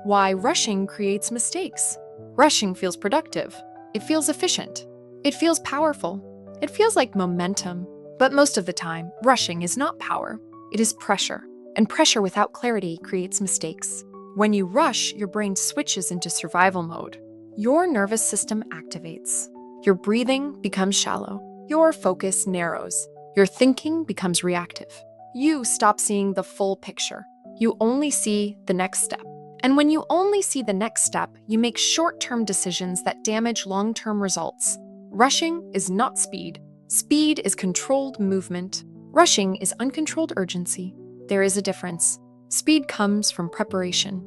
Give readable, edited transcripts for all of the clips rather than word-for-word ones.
Why rushing creates mistakes. Rushing feels productive. It feels efficient. It feels powerful. It feels like momentum. But most of the time, rushing is not power. It is pressure. And pressure without clarity creates mistakes. When you rush, your brain switches into survival mode. Your nervous system activates. Your breathing becomes shallow. Your focus narrows. Your thinking becomes reactive. You stop seeing the full picture. You only see the next step. And when you only see the next step, you make short-term decisions that damage long-term results. Rushing is not speed. Speed is controlled movement. Rushing is uncontrolled urgency. There is a difference. Speed comes from preparation.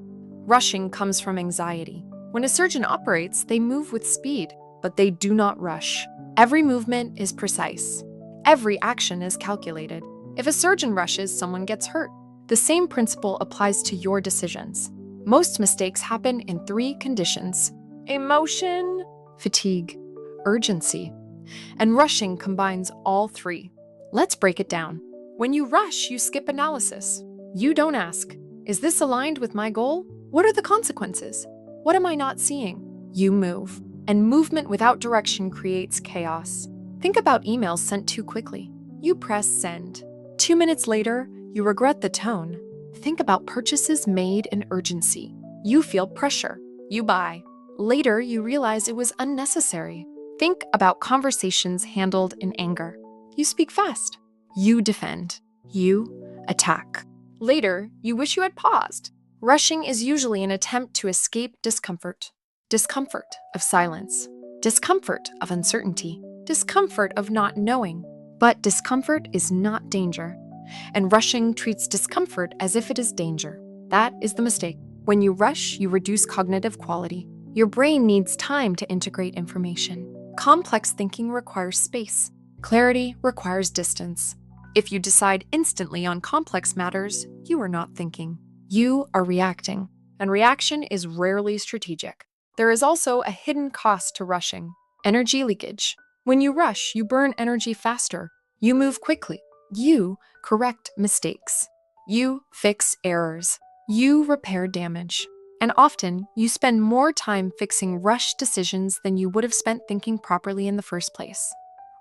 Rushing comes from anxiety. When a surgeon operates, they move with speed, but they do not rush. Every movement is precise. Every action is calculated. If a surgeon rushes, someone gets hurt. The same principle applies to your decisions. Most mistakes happen in 3 conditions: emotion, fatigue, urgency. And rushing combines all 3. Let's break it down. When you rush, you skip analysis. You don't ask, is this aligned with my goal? What are the consequences? What am I not seeing? You move. And movement without direction creates chaos. Think about emails sent too quickly. You press send. 2 minutes later, you regret the tone. Think about purchases made in urgency. You feel pressure. You buy. Later, you realize it was unnecessary. Think about conversations handled in anger. You speak fast. You defend. You attack. Later, you wish you had paused. Rushing is usually an attempt to escape discomfort. Discomfort of silence. Discomfort of uncertainty. Discomfort of not knowing. But discomfort is not danger. And rushing treats discomfort as if it is danger. That is the mistake. When you rush, you reduce cognitive quality. Your brain needs time to integrate information. Complex thinking requires space. Clarity requires distance. If you decide instantly on complex matters, you are not thinking. You are reacting. And reaction is rarely strategic. There is also a hidden cost to rushing: energy leakage. When you rush, you burn energy faster. You move quickly. You correct mistakes. You fix errors. You repair damage. And often, you spend more time fixing rushed decisions than you would have spent thinking properly in the first place.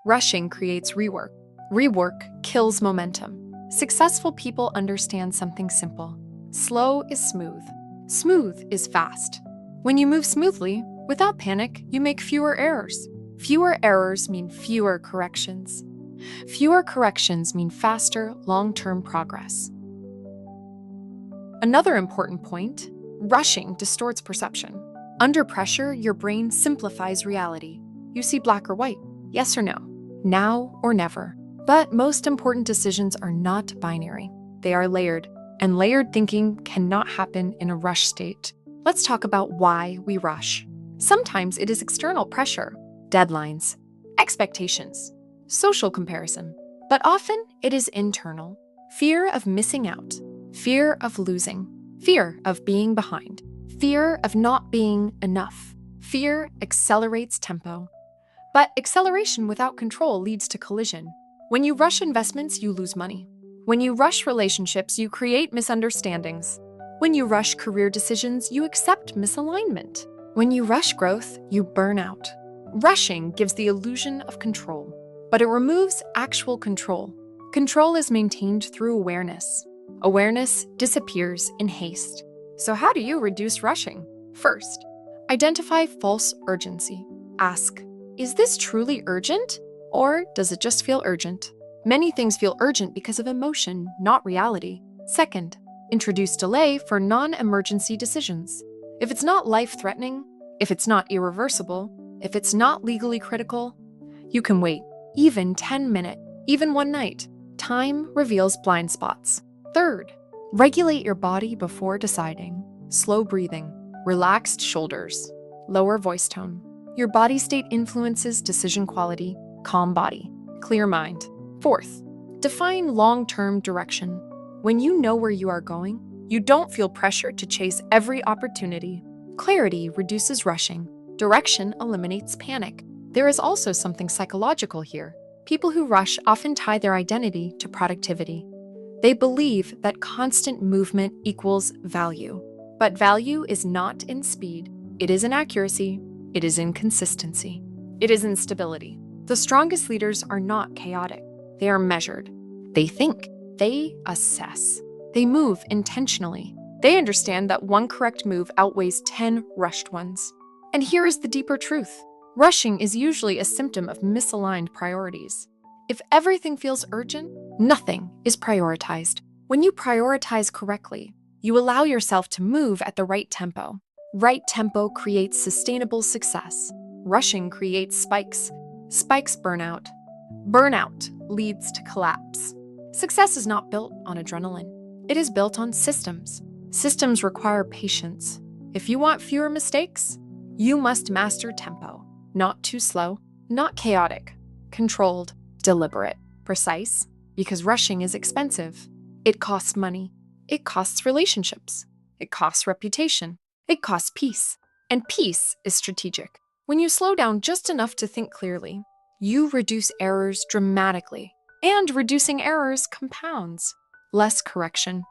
Rushing creates rework. Rework kills momentum. Successful people understand something simple. Slow is smooth. Smooth is fast. When you move smoothly, without panic, you make fewer errors. Fewer errors mean fewer corrections. Fewer corrections mean faster, long-term progress. Another important point: rushing distorts perception. Under pressure, your brain simplifies reality. You see black or white, yes or no, now or never. But most important decisions are not binary. They are layered, and layered thinking cannot happen in a rush state. Let's talk about why we rush. Sometimes it is external pressure, deadlines, expectations, social comparison. But often it is internal: fear of missing out, fear of losing, fear of being behind, fear of not being enough. Fear accelerates tempo. But acceleration without control leads to collision. When you rush investments, you lose money. When you rush relationships, you create misunderstandings. When you rush career decisions, you accept misalignment. When you rush growth, you burn out. Rushing gives the illusion of control, but it removes actual control. Control is maintained through awareness. Awareness disappears in haste. So how do you reduce rushing? First, identify false urgency. Ask, is this truly urgent? Or does it just feel urgent? Many things feel urgent because of emotion, not reality. Second, introduce delay for non-emergency decisions. If it's not life-threatening, if it's not irreversible, if it's not legally critical, you can wait, even 10 minutes, even one night. Time reveals blind spots. Third, regulate your body before deciding. Slow breathing, relaxed shoulders, lower voice tone. Your body state influences decision quality. Calm body, clear mind. Fourth, define long-term direction. When you know where you are going, you don't feel pressure to chase every opportunity. Clarity reduces rushing. Direction eliminates panic. There is also something psychological here. People who rush often tie their identity to productivity. They believe that constant movement equals value. But value is not in speed. It is in accuracy. It is in consistency. It is in stability. The strongest leaders are not chaotic. They are measured. They think. They assess. They move intentionally. They understand that one correct move outweighs 10 rushed ones. And here is the deeper truth. Rushing is usually a symptom of misaligned priorities. If everything feels urgent, nothing is prioritized. When you prioritize correctly, you allow yourself to move at the right tempo. Right tempo creates sustainable success. Rushing creates spikes. Spikes burnout. Burnout leads to collapse. Success is not built on adrenaline. It is built on systems. Systems require patience. If you want fewer mistakes, you must master tempo. Not too slow, not chaotic, controlled, deliberate, precise, because rushing is expensive. It costs money. It costs relationships. It costs reputation. It costs peace. And peace is strategic. When you slow down just enough to think clearly, you reduce errors dramatically. And reducing errors compounds. Less correction,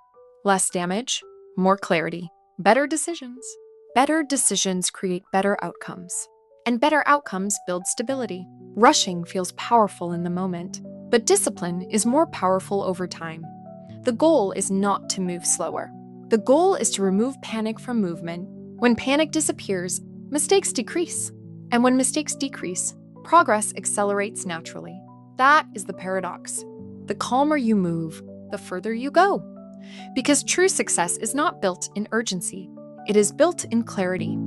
less damage, more clarity, better decisions. Better decisions create better outcomes. And better outcomes build stability. Rushing feels powerful in the moment, but discipline is more powerful over time. The goal is not to move slower. The goal is to remove panic from movement. When panic disappears, mistakes decrease. And when mistakes decrease, progress accelerates naturally. That is the paradox. The calmer you move, the further you go. Because true success is not built in urgency. It is built in clarity.